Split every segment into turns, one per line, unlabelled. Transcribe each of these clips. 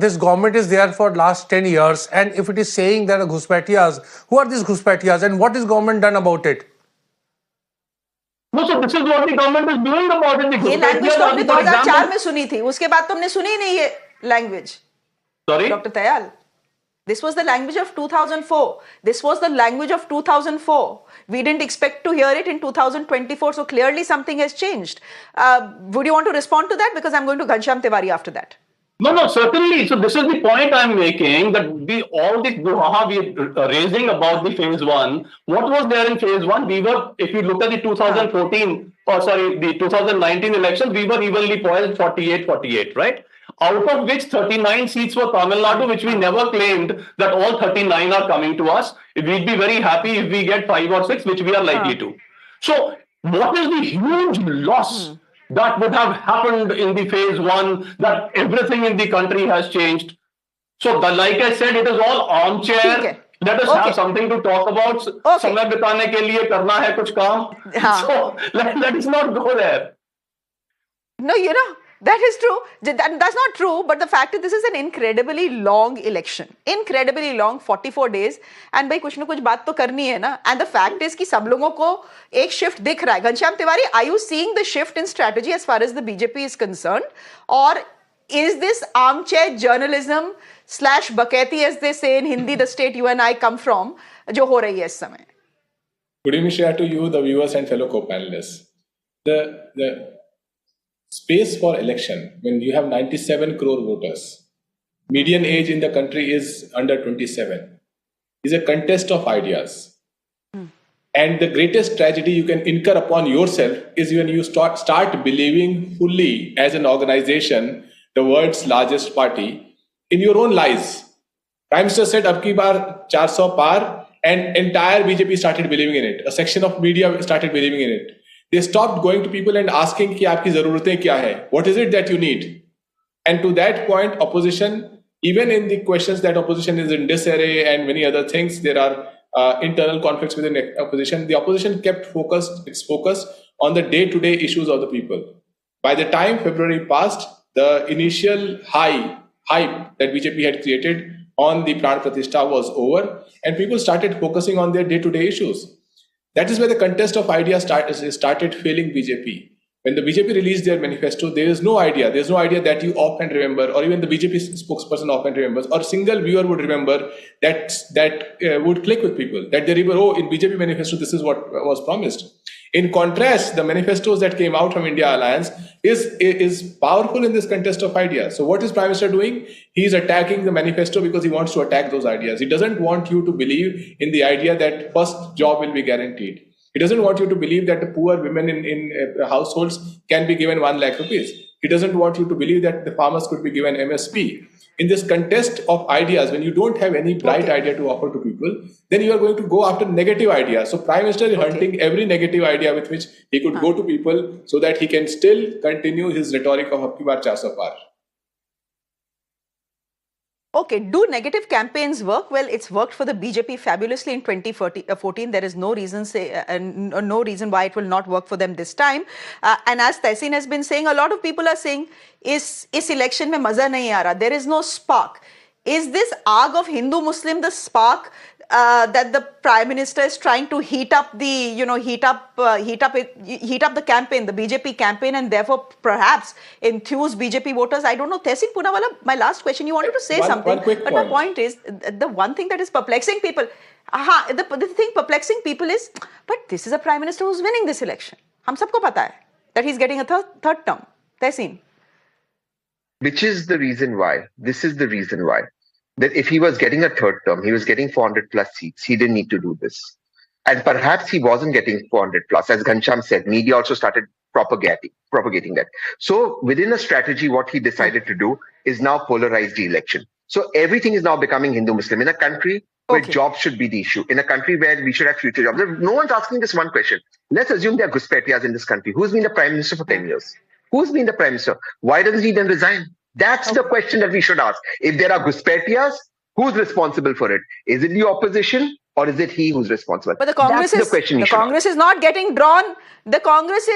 this government is there for last 10 years, and if it is saying that Ghuspetiyas, who are these Ghuspetiyas and what is government done about it?
No, so this is what the government is doing about it.
ये language तो हमने 2004 में सुनी थी, उसके बाद तो हमने सुनी ही नहीं ये language.
Sorry,
Dr. Tayal, this was the language of 2004. This was the language of 2004. We didn't expect to hear it in 2024, so clearly something has changed. Would you want to respond to that? Because I'm going to Ghanshyam Tiwari after that.
No, certainly. So this is the point I'm making, that all this brouhaha we're raising about the phase one. What was there in phase one? We were, if you look at the 2019 elections, we were evenly poised 48-48, right? Out of which 39 seats were Tamil Nadu, which we never claimed that all 39 are coming to us. We'd be very happy if we get 5 or 6, which we are likely to. So what is the huge loss that would have happened in the phase one, that everything in the country has changed? So like I said, it is all armchair. Let us have something to talk about. समय बिताने के लिए करना है कुछ काम. So let us not go there.
No, you know, that is true. That's not true. But the fact is, this is an incredibly long election. Incredibly long, 44 days. And भाई कुछ ना कुछ बात तो करनी है ना. And the fact is कि सब लोगों को एक shift दिख रहा है. Ghanshyam Tiwari, are you seeing the shift in strategy as far as the BJP is concerned? Or is this armchair journalism / baketi, as they say in Hindi, the state you and I come from, जो हो रही है इस समय?
Good evening, Shreya, to you, the viewers and fellow co-panelists. The space for election, when you have 97 crore voters, median age in the country is under 27, is a contest of ideas. And the greatest tragedy you can incur upon yourself is when you start believing fully as an organization, the world's largest party, in your own lies. Prime Minister said, "Ab ki baar 400 par," and entire BJP started believing in it. A section of media started believing in it. They stopped going to people and asking ki aapki zaruratein kya hai? What is it that you need? And to that point, opposition, even in the questions that opposition is in disarray and many other things, there are internal conflicts within opposition. The opposition kept its focus on the day-to-day issues of the people. By the time February passed, the initial hype that BJP had created on the Pran Pratishtha was over, and people started focusing on their day-to-day issues. That is where the contest of ideas started failing BJP. When the BJP released their manifesto, there is no idea. There's no idea that you often remember, or even the BJP spokesperson often remembers, or a single viewer would remember that would click with people. That they remember, oh, in BJP manifesto, this is what was promised. In contrast, the manifestos that came out from India Alliance is powerful in this contest of ideas. So what is Prime Minister doing? He is attacking the manifesto because he wants to attack those ideas. He doesn't want you to believe in the idea that first job will be guaranteed. He doesn't want you to believe that the poor women in households can be given 1 lakh rupees. He doesn't want you to believe that the farmers could be given MSP. In this contest of ideas, when you don't have any bright idea to offer to people, then you are going to go after negative ideas. So Prime Minister is hunting every negative idea with which he could go to people so that he can still continue his rhetoric of Ab ki baar 400 par.
Okay, do negative campaigns work? Well, it's worked for the BJP fabulously in 2014. There is no reason why it will not work for them this time. And as Tehseen has been saying, a lot of people are saying, is election mein maza nahi aa raha. There is no spark. Is this arc of Hindu-Muslim the spark that the Prime Minister is trying to heat up the campaign, the BJP campaign, and therefore perhaps enthuse BJP voters? I don't know. Tehseen Poonawalla, my last question. You wanted to say something, but my point is the one thing that is perplexing people. The thing perplexing people is, but this is a Prime Minister who's winning this election. हम सबको पता है that he's getting a third term. Tehseen.
Which is the reason why. This is the reason why. That if he was getting a third term, he was getting 400 plus seats. He didn't need to do this. And perhaps he wasn't getting 400 plus. As Ghanshyam said, media also started propagating that. So within a strategy, what he decided to do is now polarize the election. So everything is now becoming Hindu-Muslim. In a country where jobs should be the issue, in a country where we should have future jobs. No one's asking this one question. Let's assume there are Ghuspetiyas in this country. Who's been the Prime Minister for 10 years? Who's been the Prime Minister? Why doesn't he then resign? That's the question that we should ask. If there are Ghuspetiyas, who's responsible for it? Is it the opposition or is it he who's responsible?
But the Congress
That's
is
the question.
the Congress is not getting drawn. The Congress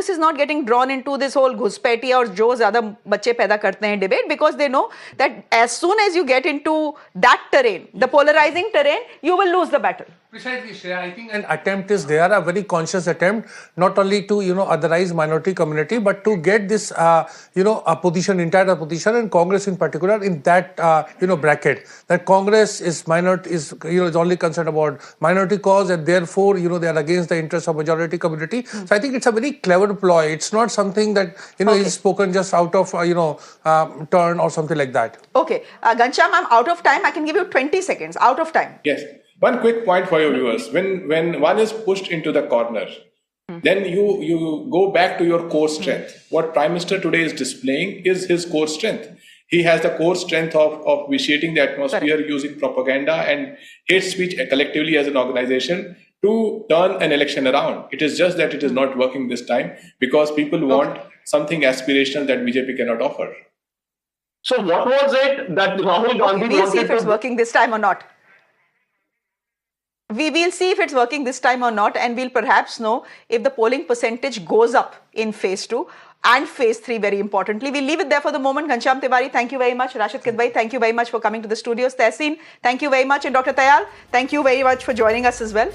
is not getting drawn into this whole घुसपैठिया और जो ज़्यादा बच्चे पैदा करते हैं debate, because they know that as soon as you get into that terrain, the polarizing terrain, you will lose the battle.
Precisely, Shreya. I think an attempt is there, a very conscious attempt, not only to otherize minority community, but to get this a position, entire opposition, and Congress in particular, in that bracket. That Congress is is only concerned about minority cause, and therefore they are against the interests of majority community. So I think it's a very clever ploy. It's not something that is spoken just out of turn or something like that.
Okay, Ghanshyam, I'm out of time. I can give you 20 seconds. Out of time.
Yes. One quick point for your viewers. When one is pushed into the corner, then you go back to your core strength. What Prime Minister today is displaying is his core strength. He has the core strength of vitiating the atmosphere, using propaganda and hate speech collectively as an organization to turn an election around. It is just that it is not working this time because people want something aspirational that BJP cannot offer.
So what was it that Rahul Gandhi
We'll see
wanted
if it's
to...
working this time or not. We will see if it's working this time or not, and we'll perhaps know if the polling percentage goes up in phase 2 and phase 3, very importantly. We'll leave it there for the moment. Ghanshyam Tiwari, thank you very much. Rasheed Kidwai, thank you very much for coming to the studios. Tehseen, thank you very much. And Dr. Tayal, thank you very much for joining us as well.